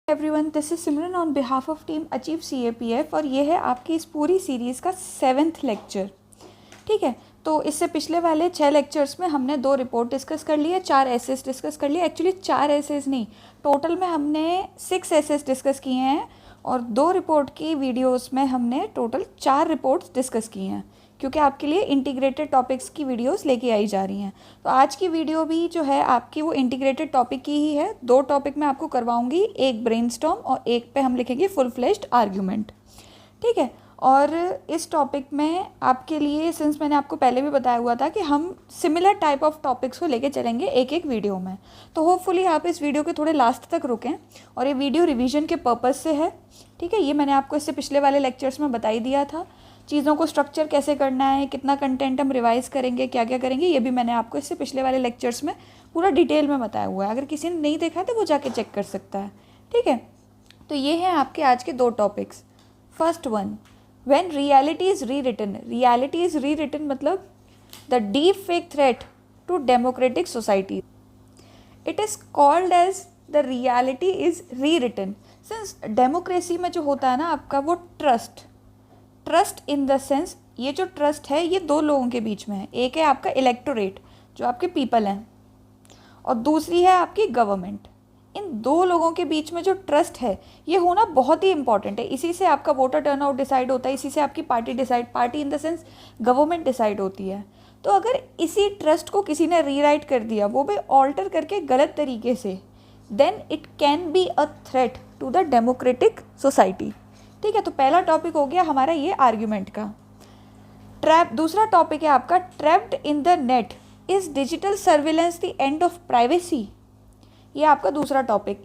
Everyone, this is Simran on behalf of team achieve CAPF और ये है आपकी इस पूरी सीरीज़ का 7th लेक्चर। ठीक है, तो इससे पिछले वाले 6 लेक्चर्स में हमने 2 रिपोर्ट डिस्कस कर लिए, 4 एसेस डिस्कस कर लिए। एक्चुअली 4 एसेस नहीं, टोटल में हमने 6 एसेस डिस्कस किए हैं और 2 रिपोर्ट की वीडियोस में हमने टोटल 4 रिपोर्ट्स डिस्कस की हैं, क्योंकि आपके लिए इंटीग्रेटेड टॉपिक्स की वीडियोस लेके आई जा रही हैं। तो आज की वीडियो भी जो है आपकी वो इंटीग्रेटेड टॉपिक की ही है। 2 टॉपिक मैं आपको करवाऊंगी, एक ब्रेनस्टॉर्म और एक पे हम लिखेंगे फुल फ्लेश्ड आर्ग्यूमेंट। ठीक है, और इस टॉपिक में आपके लिए, सिंस मैंने आपको पहले भी बताया हुआ था कि हम सिमिलर टाइप ऑफ टॉपिक्स को लेके चलेंगे एक एक वीडियो में, तो होपफुली आप इस वीडियो के थोड़े लास्ट तक रुकें। और ये वीडियो रिवीजन के पर्पज़ से है। ठीक है, ये मैंने आपको इससे पिछले वाले लेक्चर्स में बता ही दिया था। चीज़ों को स्ट्रक्चर कैसे करना है, कितना कंटेंट हम रिवाइज करेंगे, क्या क्या करेंगे, ये भी मैंने आपको इससे पिछले वाले लेक्चर्स में पूरा डिटेल में बताया हुआ है। अगर किसी ने नहीं देखा तो वो जाके चेक कर सकता है। ठीक है, तो ये हैं आपके आज के 2 topics. First one, when reality is rewritten. Reality is rewritten मतलब the deepfake threat to democratic society. It is called as the reality is rewritten since democracy में जो होता है ना आपका वो ट्रस्ट इन द सेंस, ये जो ट्रस्ट है ये 2 लोगों के बीच में है। एक है आपका इलेक्टोरेट जो आपके पीपल हैं, और दूसरी है आपकी गवर्नमेंट। इन 2 लोगों के बीच में जो ट्रस्ट है ये होना बहुत ही इंपॉर्टेंट है। इसी से आपका वोटर टर्नआउट डिसाइड होता है, इसी से आपकी party in the sense government decide होती है। तो अगर इसी ट्रस्ट को किसी ने रीराइट कर दिया, वो भी ऑल्टर करके गलत तरीके से, then it can be a threat to the democratic society. ठीक है, तो पहला टॉपिक हो गया हमारा ये आर्ग्यूमेंट का। दूसरा टॉपिक है आपका trapped in the net, is digital surveillance the end of privacy. ये आपका दूसरा टॉपिक।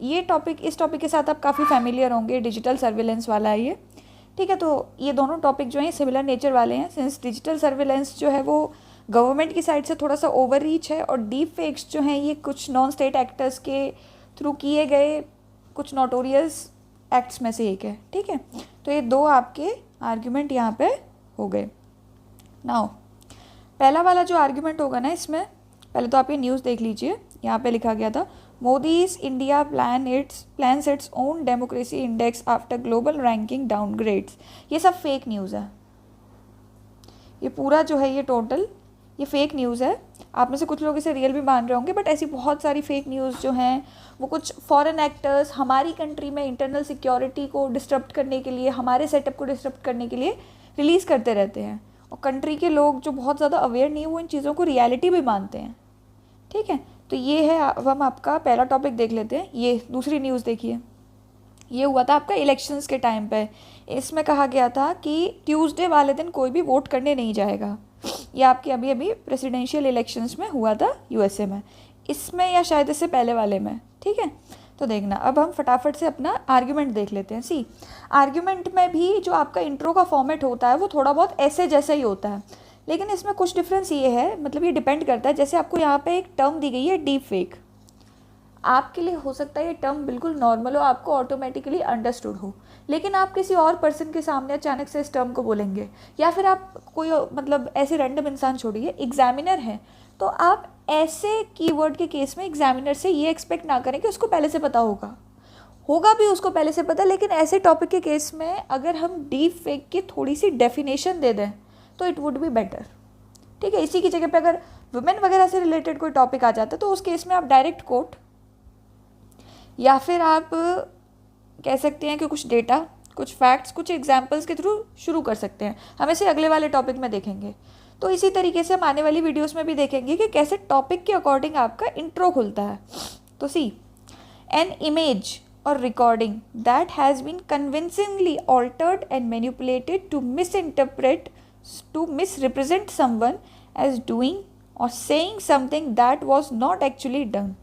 इस टॉपिक के साथ आप काफ़ी फैमिलियर होंगे, डिजिटल सर्विलेंस वाला है ये। ठीक है, तो ये दोनों टॉपिक जो हैं सिमिलर नेचर वाले हैं, सिंस डिजिटल सर्विलेंस जो है वो गवर्नमेंट की साइड से थोड़ा सा ओवर रीच है, और डीप फेक्स जो हैं ये कुछ नॉन स्टेट एक्टर्स के थ्रू किए गए कुछ नोटोरियस एक्ट्स में से एक है। ठीक है, तो ये 2 आपके आर्ग्यूमेंट यहाँ पे हो गए। नाउ पहला वाला जो आर्ग्यूमेंट होगा ना, इसमें पहले तो आप ये न्यूज़ देख लीजिए। यहाँ पे लिखा गया था, Modi's India plans its own democracy index after global ranking downgrades. ये सब फेक न्यूज़ है। ये पूरा जो है ये टोटल ये फेक न्यूज़ है। आप में से कुछ लोग इसे रियल भी मान रहे होंगे, बट ऐसी बहुत सारी फेक न्यूज़ जो हैं वो कुछ फॉरेन एक्टर्स हमारी कंट्री में इंटरनल सिक्योरिटी को डिस्टर्ब करने के लिए, हमारे सेटअप को डिस्टर्ब करने के लिए रिलीज़ करते रहते हैं। और कंट्री के लोग जो बहुत ज़्यादा अवेयर नहीं है वो इन चीज़ों को रियलिटी भी मानते हैं। ठीक है, तो ये है। अब हम आपका पहला टॉपिक देख लेते हैं। ये दूसरी न्यूज़ देखिए, ये हुआ था आपका इलेक्शंस के टाइम पे। इसमें कहा गया था कि ट्यूसडे वाले दिन कोई भी वोट करने नहीं जाएगा। ये आपके अभी अभी प्रेसिडेंशियल इलेक्शंस में हुआ था USA में, इसमें या शायद इससे पहले वाले में। ठीक है, तो देखना, अब हम फटाफट से अपना आर्ग्यूमेंट देख लेते हैं। सी, आर्ग्यूमेंट में भी जो आपका इंट्रो का फॉर्मेट होता है वो थोड़ा बहुत ऐसे जैसा ही होता है, लेकिन इसमें कुछ डिफरेंस ये है, मतलब ये डिपेंड करता है। जैसे आपको यहाँ पे एक टर्म दी गई है डीप फेक, आपके लिए हो सकता है ये टर्म बिल्कुल नॉर्मल हो, आपको ऑटोमेटिकली अंडरस्टूड हो, लेकिन आप किसी और पर्सन के सामने अचानक से इस टर्म को बोलेंगे, या फिर आप कोई मतलब ऐसे रैंडम इंसान छोड़िए, एग्जामिनर है, तो आप ऐसे कीवर्ड के केस में एग्जामिनर से ये एक्सपेक्ट ना करें कि उसको पहले से पता होगा भी उसको पहले से पता। लेकिन ऐसे टॉपिक के केस में अगर हम डीप फेक की थोड़ी सी डेफिनेशन दे दें तो इट वुड बी बेटर। ठीक है, इसी की जगह पे अगर वुमेन वगैरह से रिलेटेड कोई टॉपिक आ जाता है तो उस केस में आप डायरेक्ट कोट, या फिर आप कह सकते हैं कि कुछ डेटा, कुछ फैक्ट्स, कुछ एग्जाम्पल्स के थ्रू शुरू कर सकते हैं। हम इसे अगले वाले टॉपिक में देखेंगे। तो इसी तरीके से हम आने वाली वीडियोस में भी देखेंगे कि कैसे टॉपिक के अकॉर्डिंग आपका इंट्रो खुलता है। तो सी, एन इमेज और recording that has been convincingly altered and manipulated to misrepresent someone as doing or saying something that was not actually done।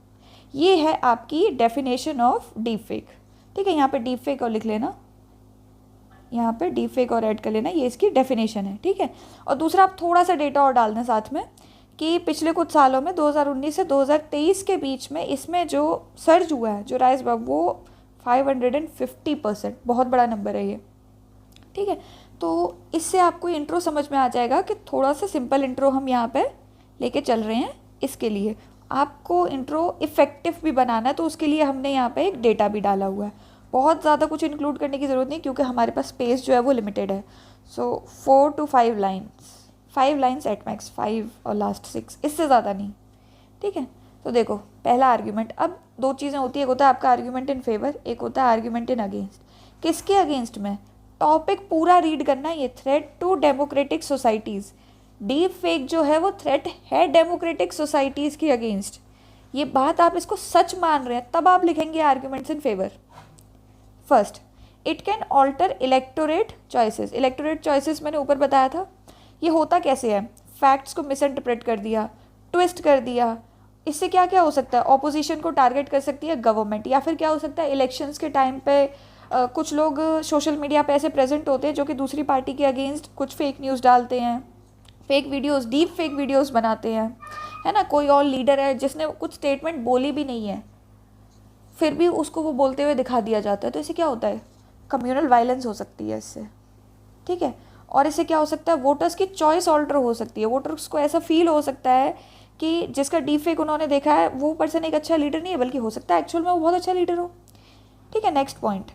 ये है आपकी डेफिनेशन ऑफ डीप फेक। ठीक है, यहाँ पे डीप फेक और लिख लेना, यहाँ पे डीप फेक और ऐड कर लेना, ये इसकी डेफिनेशन है। ठीक है, और दूसरा आप थोड़ा सा डेटा और डाल दें साथ में कि पिछले कुछ सालों में 2019 से 2023 के बीच में इसमें जो सर्ज हुआ है, जो राइज हुआ, वो 550%, बहुत बड़ा नंबर है ये। ठीक है, तो इससे आपको इंट्रो समझ में आ जाएगा कि थोड़ा सा सिंपल इंट्रो हम यहाँ पे लेके चल रहे हैं। इसके लिए आपको इंट्रो इफ़ेक्टिव भी बनाना है, तो उसके लिए हमने यहाँ पे एक डेटा भी डाला हुआ है। बहुत ज़्यादा कुछ इंक्लूड करने की ज़रूरत नहीं क्योंकि हमारे पास स्पेस जो है वो लिमिटेड है। सो 4 to 5 lines, 5 lines at max, 5 और लास्ट 6, इससे ज़्यादा नहीं। ठीक है, तो देखो पहला आर्ग्यूमेंट। अब दो चीज़ें होती है, एक होता है आपका आर्ग्यूमेंट इन फेवर, एक होता है आर्ग्यूमेंट इन अगेंस्ट। किसके अगेंस्ट में? टॉपिक पूरा रीड करना है, ये threat to democratic societies. Deepfake जो है वो थ्रेट है डेमोक्रेटिक सोसाइटीज़ के अगेंस्ट। ये बात आप इसको सच मान रहे हैं तब आप लिखेंगे arguments in favour. First, it can alter electorate choices. Electorate choices मैंने ऊपर बताया था, ये होता कैसे है? फैक्ट्स को मिसइंटरप्रेट कर दिया, ट्विस्ट कर दिया। इससे क्या क्या हो सकता है? ऑपोजिशन को टारगेट कर सकती है गवर्नमेंट, या फिर क्या हो सकता है इलेक्शंस के टाइम पे कुछ लोग सोशल मीडिया पे ऐसे प्रेजेंट होते हैं जो कि दूसरी पार्टी के अगेंस्ट कुछ फेक न्यूज़ डालते हैं, fake videos, deep fake videos बनाते हैं, है ना। कोई और लीडर है जिसने कुछ स्टेटमेंट बोली भी नहीं है, फिर भी उसको वो बोलते हुए दिखा दिया जाता है, तो इससे क्या होता है? कम्युनल वायलेंस हो सकती है इससे। ठीक है, और इससे क्या हो सकता है? वोटर्स की चॉइस ऑल्टर हो सकती है। वोटर्स को ऐसा फील हो सकता है कि जिसका डीप फेक उन्होंने देखा है वो पर्सन एक अच्छा लीडर नहीं है, बल्कि हो सकता है एक्चुअल में वो बहुत अच्छा लीडर हो। ठीक है, नेक्स्ट पॉइंट,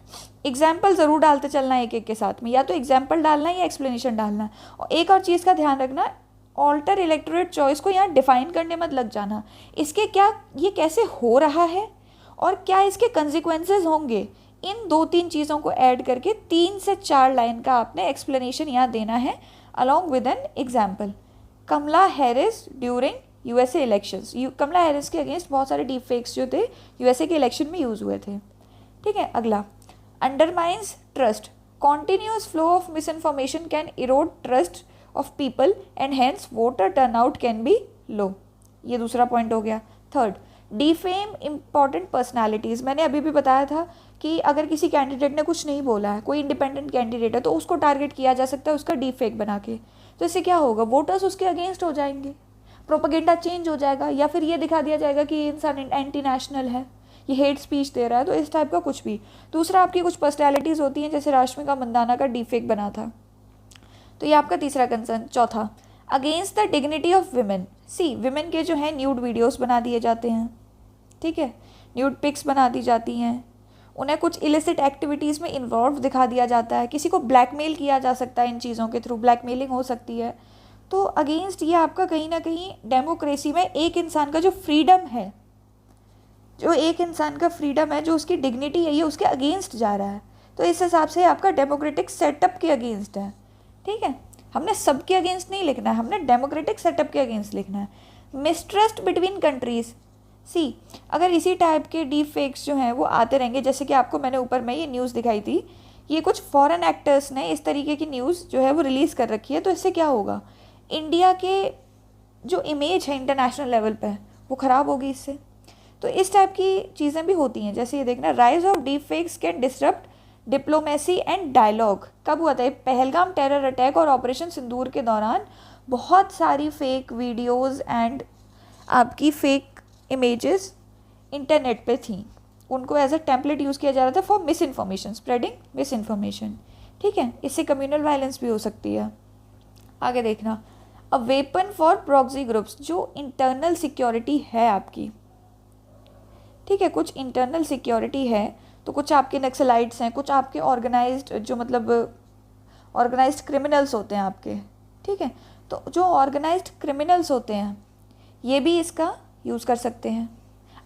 एग्जाम्पल ज़रूर डालते चलना है एक एक के साथ में, या तो एग्जाम्पल डालना है या एक्सप्लेनेशन डालना है। और एक और चीज़ का ध्यान रखना, ऑल्टर इलेक्टोरेट चॉइस को यहाँ डिफाइन करने मत लग जाना। इसके क्या, ये कैसे हो रहा है और क्या इसके कंसिक्वेंसेस होंगे, इन 2-3 चीज़ों को ऐड करके 3 से 4 लाइन का आपने एक्सप्लेनेशन यहाँ देना है along with an example. Kamala Harris during USA elections. Kamala Harris के अगेंस्ट बहुत सारे डीप फेक्स जो थे यूएसए के इलेक्शन में यूज़ हुए थे। ठीक है, अगला, undermines trust. Continuous flow of misinformation can erode trust of people and hence voter turnout can be low. ये दूसरा पॉइंट हो गया। Third, defame important personalities. मैंने अभी भी बताया था कि अगर किसी कैंडिडेट ने कुछ नहीं बोला है, कोई इंडिपेंडेंट कैंडिडेट है, तो उसको टारगेट किया जा सकता है उसका डीप फेक बना के। तो इससे क्या होगा? वोटर्स उसके अगेंस्ट हो जाएंगे, प्रोपेगेंडा चेंज हो जाएगा, या फिर ये दिखा दिया जाएगा कि ये इंसान एंटी नेशनल है, ये हेट स्पीच दे रहा है, तो इस टाइप का कुछ भी। दूसरा, आपकी कुछ पर्सनैलिटीज़ होती हैं, जैसे राश्मिका मंदाना का डीप फेक बना था, तो ये आपका तीसरा कंसर्न। चौथा, against the dignity of women. See, women के जो हैं न्यूड वीडियोस बना दिए जाते हैं, ठीक है, न्यूड पिक्स बना दी जाती हैं, उन्हें कुछ इलिसिट एक्टिविटीज़ में इन्वॉल्व दिखा दिया जाता है, किसी को ब्लैकमेल किया जा सकता है इन चीज़ों के थ्रू, ब्लैकमेलिंग हो सकती है। तो अगेंस्ट ये आपका कहीं ना कहीं डेमोक्रेसी में एक इंसान का जो फ्रीडम है, जो एक इंसान का फ्रीडम है, जो उसकी डिग्निटी है, ये उसके अगेंस्ट जा रहा है। तो इस हिसाब से आपका डेमोक्रेटिक सेटअप के अगेंस्ट है। ठीक है, हमने सबके अगेंस्ट नहीं लिखना है, हमने डेमोक्रेटिक सेटअप के अगेंस्ट लिखना है। Mistrust between countries. सी, अगर इसी टाइप के डीप फेक्स जो हैं वो आते रहेंगे, जैसे कि आपको मैंने ऊपर में ये न्यूज़ दिखाई थी, ये कुछ फॉरेन एक्टर्स ने इस तरीके की न्यूज़ जो है वो रिलीज़ कर रखी है, तो इससे क्या होगा? इंडिया के जो इमेज है इंटरनेशनल लेवल पे वो ख़राब होगी इससे। तो इस टाइप की चीज़ें भी होती हैं। जैसे ये देखना, rise of deepfakes can disrupt diplomacy and dialogue. कब हुआ था? पहलगाम टेरर अटैक और ऑपरेशन सिंदूर के दौरान बहुत सारी फेक वीडियोज़ एंड आपकी फेक इमेजेस इंटरनेट पे थी, उनको एज अ टेम्पलेट यूज़ किया जा रहा था for miss information, spreading miss information. ठीक है, इससे कम्युनल वायलेंस भी हो सकती है। आगे देखना, a weapon for proxy groups. जो इंटरनल सिक्योरिटी है आपकी, ठीक है, कुछ इंटरनल सिक्योरिटी है, तो कुछ आपके नक्सलाइट्स हैं, कुछ आपके ऑर्गेनाइज्ड जो मतलब ऑर्गेनाइज्ड क्रिमिनल्स होते हैं आपके। ठीक है, तो जो ऑर्गेनाइज्ड क्रिमिनल्स होते हैं ये भी इसका यूज़ कर सकते हैं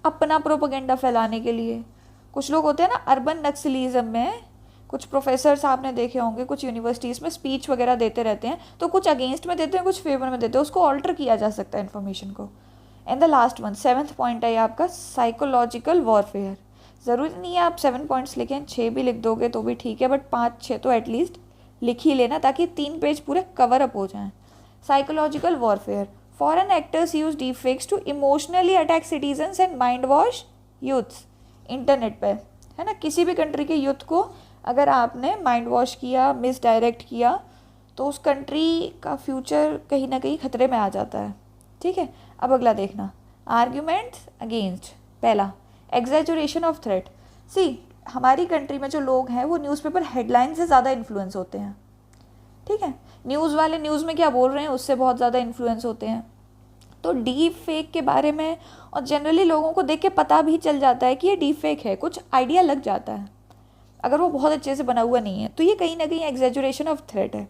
अपना प्रोपेगेंडा फैलाने के लिए। कुछ लोग होते हैं ना अर्बन नक्सलिज्म में, कुछ प्रोफेसर्स आपने देखे होंगे कुछ यूनिवर्सिटीज़ में स्पीच वगैरह देते रहते हैं, तो कुछ अगेंस्ट में देते हैं, कुछ फेवर में देते हैं, उसको ऑल्टर किया जा सकता है इन्फॉर्मेशन को। And the last one, 7th point है आपका साइकोलॉजिकल वॉरफेयर। ज़रूरी नहीं है आप 7 पॉइंट्स लिखें, 6 भी लिख दोगे तो भी ठीक है, बट 5-6 तो एटलीस्ट लिख ही लेना ताकि 3 पेज पूरे कवर अप हो जाएं। Psychological warfare, foreign actors use deepfakes to emotionally attack citizens and mindwash youths. Internet पे, है ना, किसी भी कंट्री के यूथ को अगर आपने माइंड वॉश किया, मिस डायरेक्ट किया, तो उस कंट्री का फ्यूचर कहीं ना कहीं खतरे में आ जाता है। ठीक है, अब अगला देखना, आर्ग्यूमेंट्स अगेंस्ट। पहला, एग्जैजुरेशन ऑफ थ्रेट। सी, हमारी कंट्री में जो लोग हैं वो न्यूज़पेपर हेडलाइन से ज़्यादा इन्फ्लुएंस होते हैं। ठीक है, न्यूज़ वाले न्यूज़ में क्या बोल रहे हैं उससे बहुत ज़्यादा इन्फ्लुएंस होते हैं। तो डीप फेक के बारे में और जनरली लोगों को देख के पता भी चल जाता है कि ये डीप फेक है, कुछ आइडिया लग जाता है। अगर वो बहुत अच्छे से बना हुआ नहीं है, तो ये कहीं ना कहीं एग्जैजुरेशन ऑफ थ्रेट है।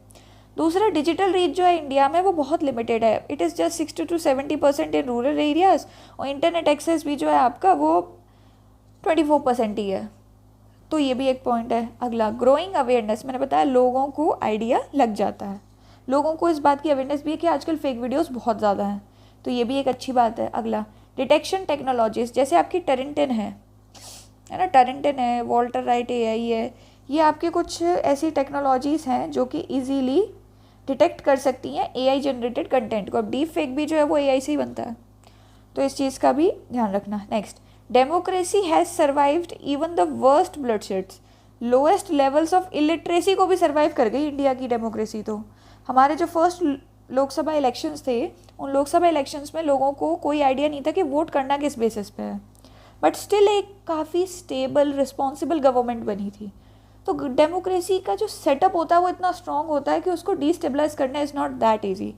दूसरा, डिजिटल रीच जो है इंडिया में वो बहुत लिमिटेड है, it is just 60 to 70% in rural areas, और इंटरनेट एक्सेस भी जो है आपका वो 24% ही है। तो ये भी एक पॉइंट है। अगला, ग्रोइंग अवेयरनेस, मैंने बताया लोगों को आइडिया लग जाता है, लोगों को इस बात की अवेयरनेस भी है कि आजकल फेक वीडियोस बहुत ज़्यादा हैं, तो ये भी एक अच्छी बात है। अगला, डिटेक्शन टेक्नोलॉजीज, जैसे आपकी टरेंटिन है ना, टरेंटिन है, वॉल्टर राइट एआई है, ये आपके कुछ ऐसी टेक्नोलॉजीज़ हैं जो कि इजीली डिटेक्ट कर सकती हैं एआई जनरेटेड कंटेंट को। अब डीप फेक भी जो है वो एआई से ही बनता है, तो इस चीज़ का भी ध्यान रखना। Next, democracy has survived even the worst bloodsheds, lowest levels of illiteracy को भी सर्वाइव कर गई इंडिया की डेमोक्रेसी। तो हमारे जो फर्स्ट लोकसभा इलेक्शंस थे, उन लोकसभा इलेक्शंस में लोगों को कोई आइडिया नहीं था कि वोट करना किस बेसिस पे है, बट स्टिल एक काफ़ी स्टेबल रिस्पॉन्सिबल गवर्नमेंट बनी थी। तो डेमोक्रेसी का जो सेटअप होता है वो इतना स्ट्रांग होता है कि उसको डिस्टेबलाइज करना is not that easy.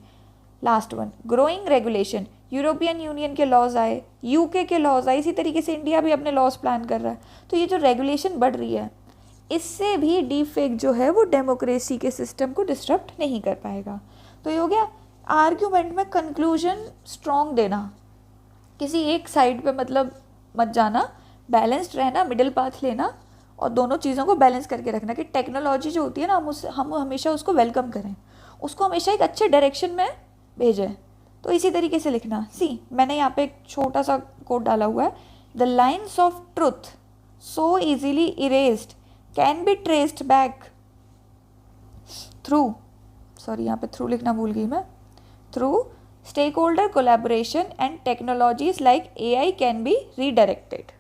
Last one, growing regulation, European union के लॉज आए, यूके के लॉज आए, इसी तरीके से इंडिया भी अपने लॉज प्लान कर रहा है। तो ये जो रेगुलेशन बढ़ रही है, इससे भी डीप फेक जो है वो डेमोक्रेसी के सिस्टम को डिस्टर्ब नहीं कर पाएगा। तो ये हो गया आर्ग्यूमेंट में कंक्लूजन स्ट्रॉन्ग देना, किसी एक साइड पे मतलब मत जाना, बैलेंस्ड रहना, मिडिल पाथ लेना, और दोनों चीज़ों को बैलेंस करके रखना कि टेक्नोलॉजी जो होती है ना, हम हमेशा उसको वेलकम करें, उसको हमेशा एक अच्छे डायरेक्शन में भेजें। तो इसी तरीके से लिखना। मैंने यहाँ पे एक छोटा सा कोड डाला हुआ है, the lines of truth so easily erased can be traced back through, sorry यहाँ पे थ्रू लिखना भूल गई मैं, through stakeholder collaboration and technologies like AI can be redirected.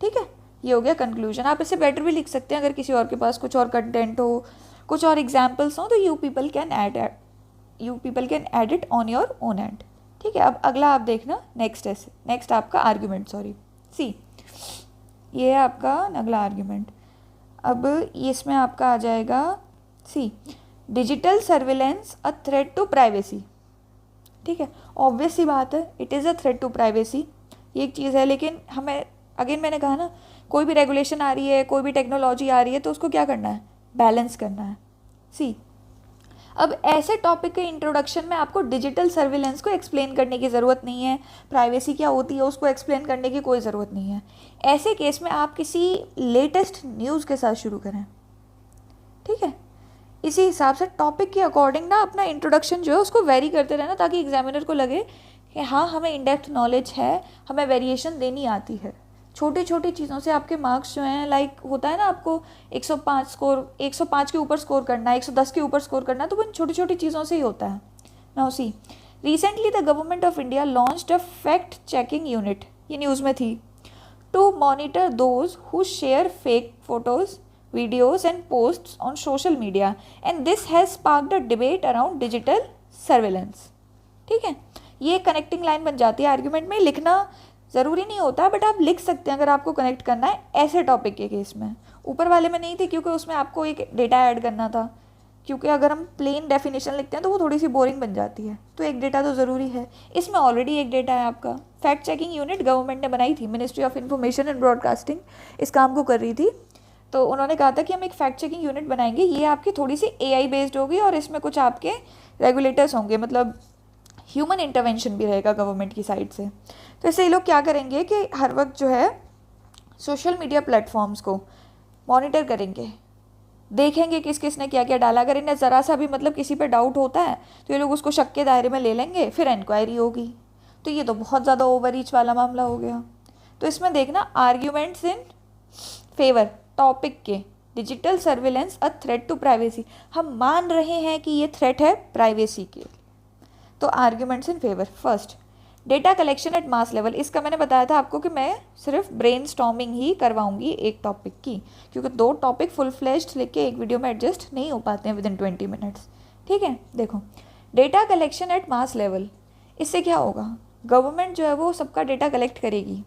ठीक है, ये हो गया कंक्लूजन। आप इसे बेटर भी लिख सकते हैं, अगर किसी और के पास कुछ और कंटेंट हो, कुछ और एग्जाम्पल्स हो, तो you people can add it on your own and. ठीक है, अब अगला आप देखना, नेक्स्ट आपका आर्ग्यूमेंट, ये है आपका अगला आर्ग्यूमेंट। अब इसमें आपका आ जाएगा digital surveillance a threat to privacy. ठीक है, ऑब्वियस सी बात है, it is a threat to privacy, ये एक चीज़ है। लेकिन हमें अगेन मैंने कहा ना, कोई भी रेगुलेशन आ रही है, कोई भी टेक्नोलॉजी आ रही है, तो उसको क्या करना है, बैलेंस करना है। अब ऐसे टॉपिक के इंट्रोडक्शन में आपको डिजिटल सर्विलेंस को एक्सप्लेन करने की ज़रूरत नहीं है, प्राइवेसी क्या होती है उसको एक्सप्लेन करने की कोई ज़रूरत नहीं है। ऐसे केस में आप किसी लेटेस्ट न्यूज़ के साथ शुरू करें। ठीक है, इसी हिसाब से टॉपिक के अकॉर्डिंग ना अपना इंट्रोडक्शन जो है उसको वेरी करते रहना, ताकि एग्जामिनर को लगे कि हाँ हमें इन डेप्थ नॉलेज है, हमें वेरिएशन देनी आती है। छोटी छोटी चीज़ों से आपके मार्क्स जो हैं, लाइक होता है ना आपको 105 के ऊपर स्कोर करना है, 110 के ऊपर स्कोर करना है, तो वो इन छोटी छोटी चीज़ों से ही होता है। Now recently the government of India launched a fact checking unit, ये न्यूज़ में थी, to monitor those who share fake photos, videos and posts on social media, and this has sparked a debate around digital surveillance। ठीक है, ये connecting line बन जाती है argument में। लिखना ज़रूरी नहीं होता, बट आप लिख सकते हैं अगर आपको कनेक्ट करना है ऐसे टॉपिक के केस में। ऊपर वाले में नहीं थे, क्योंकि उसमें आपको एक डेटा ऐड करना था, क्योंकि अगर हम प्लेन डेफिनेशन लिखते हैं तो वो थोड़ी सी बोरिंग बन जाती है, तो एक डेटा तो ज़रूरी है। इसमें ऑलरेडी एक डेटा है आपका। फैक्ट चेकिंग यूनिट गवर्नमेंट ने बनाई थी, ministry of information and broadcasting इस काम को कर रही थी। तो उन्होंने कहा था कि हम एक फैक्ट चेकिंग यूनिट बनाएंगे, ये आपकी थोड़ी सी AI बेस्ड होगी, और इसमें कुछ आपके रेगुलेटर्स होंगे, मतलब ह्यूमन इंटरवेंशन भी रहेगा गवर्नमेंट की साइड से। तो इससे ये लोग क्या करेंगे कि हर वक्त जो है सोशल मीडिया प्लेटफॉर्म्स को मॉनिटर करेंगे, देखेंगे किस किस ने क्या क्या डाला। अगर इन्हें ज़रा सा भी मतलब किसी पे डाउट होता है तो ये लोग उसको शक के दायरे में ले लेंगे, फिर इंक्वायरी होगी। तो ये तो बहुत ज़्यादा ओवर रीच वाला मामला हो गया। तो इसमें देखना आर्ग्यूमेंट्स इन फेवर टॉपिक के, digital surveillance a threat to privacy, हम मान रहे हैं कि ये थ्रेट है प्राइवेसी के। तो arguments in favour, first data collection at mass level. इसका मैंने बताया था आपको कि मैं सिर्फ ब्रेनस्टॉर्मिंग ही करवाऊंगी एक टॉपिक की, क्योंकि 2 टॉपिक फुल फ्लेश्ड लिख के एक वीडियो में एडजस्ट नहीं हो पाते हैं विदिन 20 मिनट्स। ठीक है, देखो data collection at mass level, इससे क्या होगा, गवर्नमेंट जो है वो सबका डेटा कलेक्ट करेगी,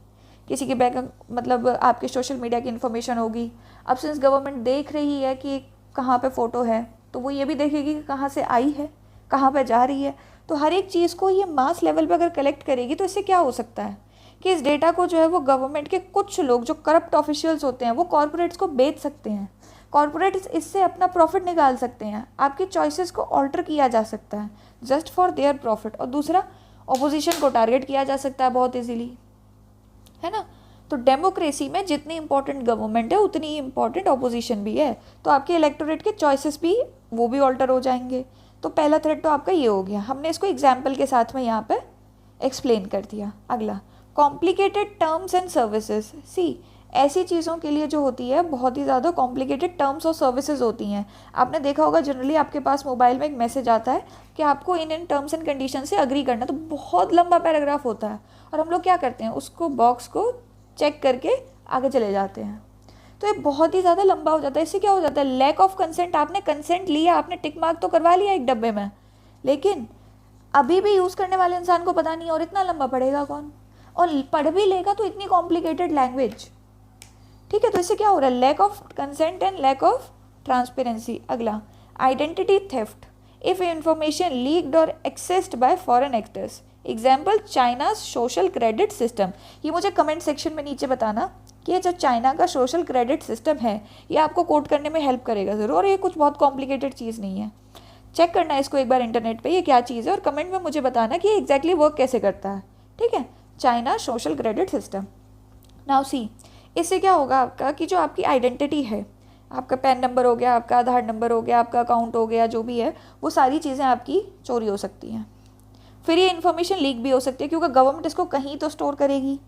किसी के बैक मतलब आपके सोशल मीडिया की इन्फॉर्मेशन होगी। अब सिंस गवर्नमेंट देख रही है कि कहाँ पे फ़ोटो है, तो वो ये भी देखेगी कि कहाँ से आई है, कहाँ पे जा रही है। तो हर एक चीज़ को ये मास लेवल पे अगर कलेक्ट करेगी, तो इससे क्या हो सकता है कि इस डेटा को जो है वो गवर्नमेंट के कुछ लोग जो करप्ट ऑफिशियल्स होते हैं वो कॉरपोरेट्स को बेच सकते हैं। कॉरपोरेट्स इससे अपना प्रॉफिट निकाल सकते हैं, आपकी चॉइसेस को ऑल्टर किया जा सकता है जस्ट फॉर देयर प्रॉफिट। और दूसरा, ऑपोजिशन को टारगेट किया जा सकता है बहुत इजीली, है ना। तो डेमोक्रेसी में जितनी इंपॉर्टेंट गवर्नमेंट है उतनी ही इंपॉर्टेंट ऑपोजिशन भी है, तो आपके इलेक्टोरेट के चॉइसेस भी वो भी ऑल्टर हो जाएंगे। तो पहला थ्रेड तो आपका ये हो गया, हमने इसको एग्जाम्पल के साथ में यहाँ पे एक्सप्लेन कर दिया। अगला, कॉम्प्लिकेटेड टर्म्स एंड सर्विसेज। सी, ऐसी चीज़ों के लिए जो होती है बहुत ही ज़्यादा कॉम्प्लिकेटेड टर्म्स और सर्विसेज होती हैं। आपने देखा होगा जनरली आपके पास मोबाइल में एक मैसेज आता है कि आपको इन टर्म्स एंड कंडीशन से अग्री करना, तो बहुत लंबा पैराग्राफ होता है और हम लोग क्या करते हैं, उसको बॉक्स को चेक करके आगे चले जाते हैं, तो ये बहुत ही ज़्यादा लंबा हो जाता है। इससे क्या हो जाता है, लैक ऑफ कंसेंट। आपने कंसेंट लिया, आपने टिक मार्क तो करवा लिया एक डब्बे में, लेकिन अभी भी यूज़ करने वाले इंसान को पता नहीं, और इतना लंबा पढ़ेगा कौन, और पढ़ भी लेगा तो इतनी कॉम्प्लिकेटेड लैंग्वेज। ठीक है, तो इससे क्या हो रहा है, lack of consent and lack of transparency. अगला, identity theft if information leaked और accessed by foreign actors. Example, China social credit system. ये मुझे कमेंट सेक्शन में नीचे बताना कि ये जो चाइना का सोशल क्रेडिट सिस्टम है ये आपको कोड करने में हेल्प करेगा ज़रूर, और ये कुछ बहुत कॉम्प्लिकेटेड चीज़ नहीं है। चेक करना है इसको एक बार इंटरनेट पे ये क्या चीज़ है, और कमेंट में मुझे बताना कि ये एग्जैक्टली वर्क कैसे करता है। ठीक है, China social credit system. Now see, इससे क्या होगा आपका कि जो आपकी आइडेंटिटी है, आपका पैन नंबर हो गया, आपका आधार नंबर हो गया, आपका अकाउंट हो गया, जो भी है वो सारी चीज़ें आपकी चोरी हो सकती हैं। फिर ये इन्फॉर्मेशन लीक भी हो सकती है क्योंकि गवर्नमेंट इसको कहीं तो स्टोर करेगी,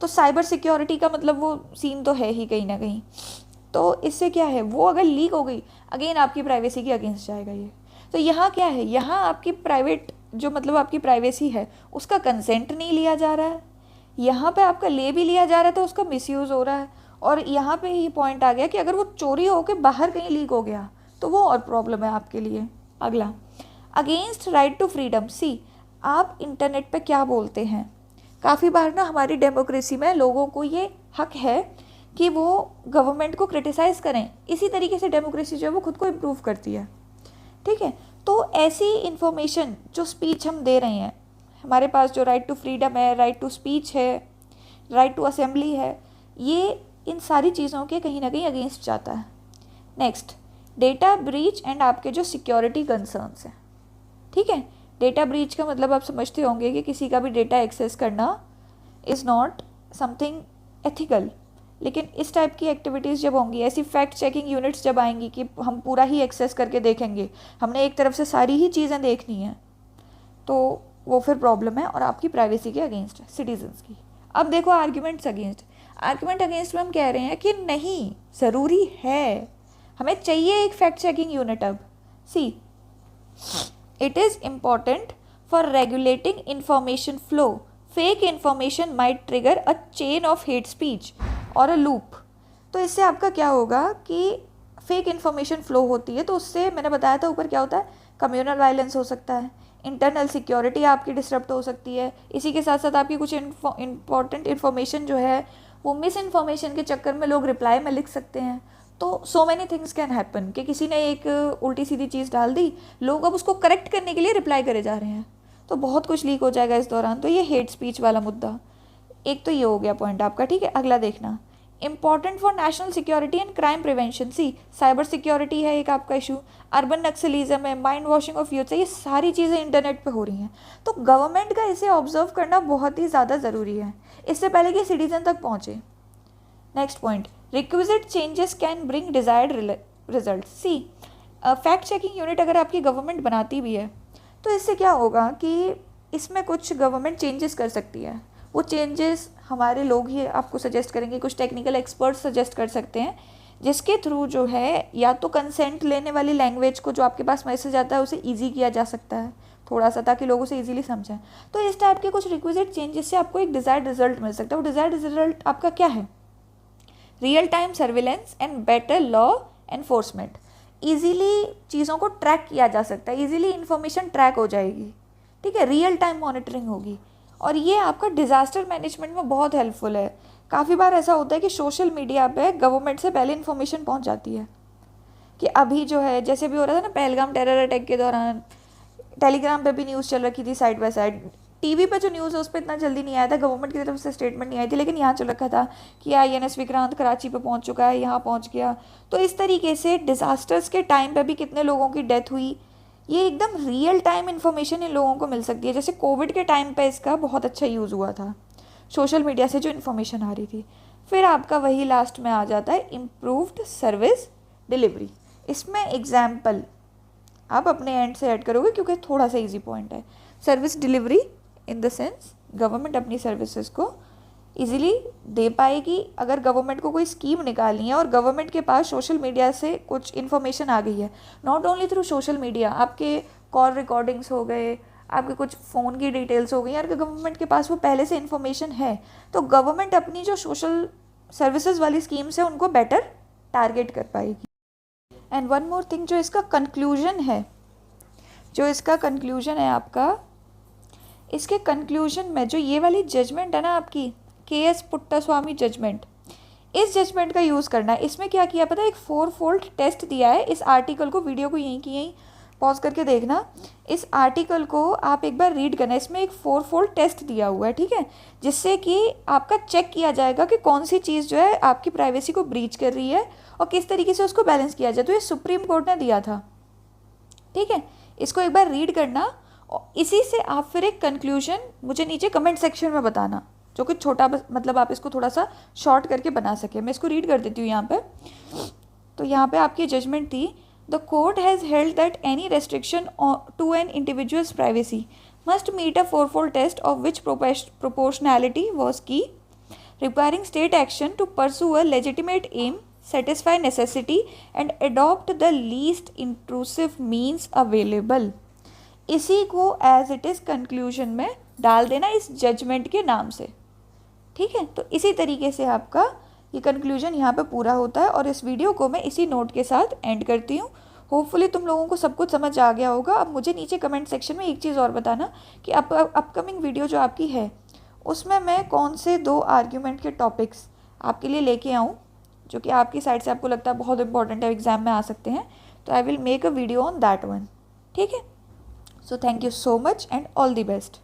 तो साइबर सिक्योरिटी का मतलब वो सीन तो है ही कहीं ना कहीं। तो इससे क्या है, वो अगर लीक हो गई अगेन आपकी प्राइवेसी के अगेंस्ट जाएगा ये। तो यहाँ क्या है, यहाँ आपकी प्राइवेट जो मतलब आपकी प्राइवेसी है उसका कंसेंट नहीं लिया जा रहा है, यहाँ पे आपका ले भी लिया जा रहा है तो उसका मिसयूज़ हो रहा है, और यहाँ पे ये पॉइंट आ गया कि अगर वो चोरी होकर बाहर कहीं लीक हो गया तो वो और प्रॉब्लम है आपके लिए। अगला, अगेंस्ट राइट टू फ्रीडम। सी, आप इंटरनेट पे क्या बोलते हैं, काफ़ी बार ना हमारी डेमोक्रेसी में लोगों को ये हक है कि वो गवर्नमेंट को क्रिटिसाइज़ करें, इसी तरीके से डेमोक्रेसी जो है वो खुद को इम्प्रूव करती है। ठीक है, तो ऐसी इन्फॉर्मेशन जो स्पीच हम दे रहे हैं, हमारे पास जो राइट टू फ्रीडम है, राइट टू स्पीच है, राइट टू असेंबली है, ये इन सारी चीज़ों के कहीं ना कहीं अगेंस्ट जाता है। नेक्स्ट, डेटा ब्रीच एंड आपके जो सिक्योरिटी कंसर्न्स हैं। ठीक है, डेटा ब्रीच का मतलब आप समझते होंगे कि किसी का भी डेटा एक्सेस करना इज़ नॉट समथिंग एथिकल, लेकिन इस टाइप की एक्टिविटीज़ जब होंगी, ऐसी फैक्ट चेकिंग यूनिट्स जब आएंगी कि हम पूरा ही एक्सेस करके देखेंगे, हमने एक तरफ से सारी ही चीज़ें देखनी हैं, तो वो फिर प्रॉब्लम है और आपकी प्राइवेसी के अगेंस्ट है, सिटीजन्स की। अब देखो आर्ग्यूमेंट्स अगेंस्ट, आर्ग्यूमेंट अगेंस्ट में हम कह रहे हैं कि नहीं, ज़रूरी है, हमें चाहिए एक फैक्ट चेकिंग यूनिट। अब see, it is important for regulating information flow, fake information might trigger a chain of hate speech और अ लूप। तो इससे आपका क्या होगा कि फेक इन्फॉर्मेशन फ्लो होती है तो उससे मैंने बताया था ऊपर क्या होता है, कम्युनल वायलेंस हो सकता है, इंटरनल सिक्योरिटी आपकी डिस्टर्ब हो सकती है, इसी के साथ साथ आपकी कुछ इंपॉर्टेंट इन्फॉर्मेशन जो है वो मिस इन्फॉर्मेशन के चक्कर में लोग रिप्लाई में लिख सकते हैं। तो so many things can happen कि किसी ने एक उल्टी सीधी चीज़ डाल दी, लोग अब उसको करेक्ट करने के लिए रिप्लाई करे जा रहे हैं, तो बहुत कुछ लीक हो जाएगा इस दौरान। तो ये हेट स्पीच वाला मुद्दा एक तो ये हो गया पॉइंट आपका। ठीक है, अगला देखना, important for national security and crime prevention. See, cyber security है एक आपका इशू, अर्बन नक्सलिज्म है, माइंड वॉशिंग ऑफ यूथ है, ये सारी चीज़ें इंटरनेट पे हो रही हैं, तो गवर्नमेंट का इसे ऑब्जर्व करना बहुत ही ज़्यादा ज़रूरी है इससे पहले कि सिटीजन तक पहुँचे। Next point, requisite changes can bring desired result. See, fact checking unit अगर आपकी गवर्नमेंट बनाती भी है तो इससे क्या होगा कि इसमें कुछ गवर्नमेंट चेंजेस कर सकती है, वो चेंजेस हमारे लोग ही आपको सजेस्ट करेंगे, कुछ टेक्निकल एक्सपर्ट्स सजेस्ट कर सकते हैं, जिसके थ्रू जो है या तो कंसेंट लेने वाली लैंग्वेज को जो आपके पास मैसेज आता है उसे ईजी किया जा सकता है थोड़ा सा, ताकि लोग उसे ईजिली समझें। तो इस टाइप के कुछ रिक्विजिट चेंजेस से आपको एक डिज़ायर्ड रिजल्ट मिल सकता है। वो डिज़ायर्ड रिजल्ट आपका क्या है, real time surveillance and better law enforcement. Easily चीज़ों को ट्रैक किया जा सकता है, ईजिली इन्फॉर्मेशन ट्रैक हो जाएगी। ठीक है, रियल टाइम मॉनिटरिंग होगी, और ये आपका डिज़ास्टर मैनेजमेंट में बहुत हेल्पफुल है। काफ़ी बार ऐसा होता है कि सोशल मीडिया पे गवर्नमेंट से पहले इन्फॉर्मेशन पहुंच जाती है कि अभी जो है, जैसे भी हो रहा था ना पहलगाम टेरर अटैक के दौरान, टेलीग्राम पे भी न्यूज़ चल रखी थी साइड बाय साइड, टीवी पे जो न्यूज़ है उस पर इतना जल्दी नहीं आया था, गवर्नमेंट की तरफ से स्टेटमेंट नहीं आई थी, लेकिन यहाँ चल रखा था कि INS विक्रांत कराची पे पहुँच चुका है, यहाँ पहुँच गया। तो इस तरीके से डिज़ास्टर्स के टाइम पे भी कितने लोगों की डेथ हुई, ये एकदम रियल टाइम इन्फॉर्मेशन इन लोगों को मिल सकती है। जैसे कोविड के टाइम पे इसका बहुत अच्छा यूज़ हुआ था, सोशल मीडिया से जो इन्फॉर्मेशन आ रही थी। फिर आपका वही लास्ट में आ जाता है इम्प्रूव्ड सर्विस डिलीवरी। इसमें एग्जाम्पल आप अपने एंड से ऐड करोगे क्योंकि थोड़ा सा इजी पॉइंट है। Service delivery in the sense government अपनी सर्विसेज को इजीली दे पाएगी। अगर गवर्नमेंट को कोई स्कीम निकालनी है और गवर्नमेंट के पास सोशल मीडिया से कुछ इन्फॉर्मेशन आ गई है, not only through social media, आपके कॉल रिकॉर्डिंग्स हो गए, आपके कुछ फ़ोन की डिटेल्स हो गई, यार गवर्नमेंट के पास वो पहले से इन्फॉर्मेशन है, तो गवर्नमेंट अपनी जो सोशल सर्विसेज वाली स्कीम्स है उनको बेटर टारगेट कर पाएगी। एंड वन मोर थिंग, जो इसका कंक्लूजन है आपका, इसके कंक्लूजन में जो ये वाली जजमेंट है ना आपकी, KS पुट्टास्वामी जजमेंट, इस जजमेंट का यूज़ करना है। इसमें क्या किया पता है, एक 4-fold टेस्ट दिया है। इस आर्टिकल को, वीडियो को यहीं की यहीं पॉज करके देखना, इस आर्टिकल को आप एक बार रीड करना। इसमें एक 4-fold टेस्ट दिया हुआ है, ठीक है, जिससे कि आपका चेक किया जाएगा कि कौन सी चीज़ जो है आपकी प्राइवेसी को ब्रीच कर रही है और किस तरीके से उसको बैलेंस किया जाए। तो ये सुप्रीम कोर्ट ने दिया था, ठीक है। इसको एक बार रीड करना और इसी से आप फिर एक कंक्लूजन मुझे नीचे कमेंट सेक्शन में बताना, जो कि छोटा, मतलब आप इसको थोड़ा सा शॉर्ट करके बना सके। मैं इसको रीड कर देती हूँ यहाँ पे। तो यहाँ पे आपकी जजमेंट थी, the court has held that any restriction to an individuals privacy must meet a 4-fold test of which proportionality was key, requiring state action to pursue a legitimate aim, satisfy necessity and adopt the least intrusive means available। इसी को as it is conclusion में डाल देना इस judgement के नाम से, ठीक है। तो इसी तरीके से आपका ये कंक्लूजन यहाँ पे पूरा होता है और इस वीडियो को मैं इसी नोट के साथ एंड करती हूँ। होपफुली तुम लोगों को सब कुछ समझ आ गया होगा। अब मुझे नीचे कमेंट सेक्शन में एक चीज़ और बताना कि अपकमिंग वीडियो जो आपकी है उसमें मैं कौन से 2 आर्ग्यूमेंट के टॉपिक्स आपके लिए लेके आऊँ जो कि आपकी साइड से आपको लगता है बहुत इंपॉर्टेंट है, एग्जाम में आ सकते हैं। तो I will make a video on that one, ठीक है। So thank you so much and all the best.